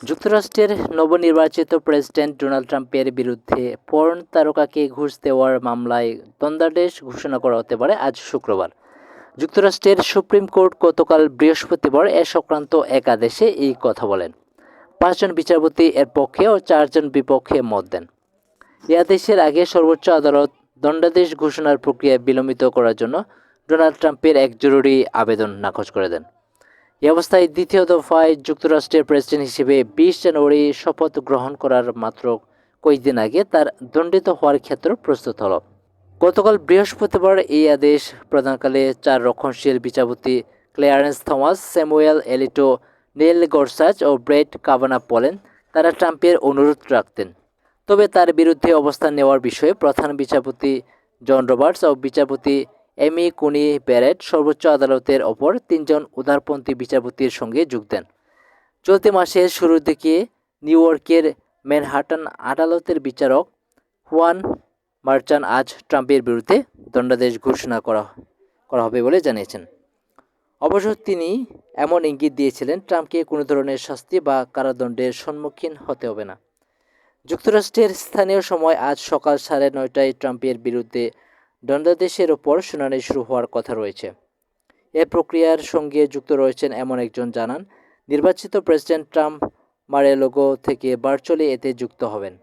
যুক্তরাষ্ট্রের নবনির্বাচিত president Donald ট্রাম্পের বিরুদ্ধে পর্ন তারকাকে ঘুষ দেওয়ার মামলায় দণ্ডাদেশ ঘোষণা করা হতে পারে আজ শুক্রবার। যুক্তরাষ্ট্রের সুপ্রিম কোর্ট গতকাল বৃহস্পতিবার এ সংক্রান্ত এক আদেশে এই কথা বলেন। 5 জন বিচারপতি এর পক্ষে ও 4 জন বিপক্ষে মত দেন। এই আদেশের আগে সর্বোচ্চ আদালত দণ্ডাদেশ ঘোষণার প্রক্রিয়া বিলম্বিত করার জন্য ডোনাল্ড ট্রাম্পের এক জরুরি আবেদন নাকচ করে দেন। এই অবস্থায় দ্বিতীয় দফায় যুক্তরাষ্ট্রের প্রেসিডেন্ট হিসেবে 20 জানুয়ারি শপথ গ্রহণ করার মাত্র কয়েকদিন আগে তার দণ্ডিত হওয়ার ক্ষেত্র প্রস্তুত হলো। গতকাল বৃহস্পতিবার এই আদেশ প্রদানকালে 4 রক্ষণশীল বিচারপতি ক্লেয়ারেন্স থমাস, স্যামুয়েল এলিটো, নেল গরসাচ ও ব্রেট কাভানা বলেন তারা ট্রাম্পের অনুরোধ রাখতেন, তবে তার বিরুদ্ধে অবস্থান নেওয়ার বিষয়ে প্রধান বিচারপতি জন রবার্টস ও বিচারপতি এমি কুনি ব্যারেট সর্বোচ্চ আদালতের ওপর 3 জন উদারপন্থী বিচারপতির সঙ্গে যোগ দেন। চলতি মাসের শুরুর দিকে নিউ ইয়র্কের ম্যানহাটন আদালতের বিচারক হুয়ান মার্চান আজ ট্রাম্পের বিরুদ্ধে দণ্ডাদেশ ঘোষণা করা হবে বলে জানিয়েছেন। অবশ্য তিনি এমন ইঙ্গিত দিয়েছিলেন ট্রাম্পকে কোনো ধরনের শাস্তি বা কারাদণ্ডের সম্মুখীন হতে হবে না। যুক্তরাষ্ট্রের স্থানীয় সময় আজ সকাল 9:30টায় ট্রাম্পের বিরুদ্ধে দণ্ডাদেশের ওপর শুনানি শুরু হওয়ার কথা রয়েছে। এ প্রক্রিয়ার সঙ্গে যুক্ত রয়েছেন এমন একজন জানান, নির্বাচিত প্রেসিডেন্ট ট্রাম্প মার-এ-লাগো থেকে ভার্চুয়ালি এতে যুক্ত হবেন।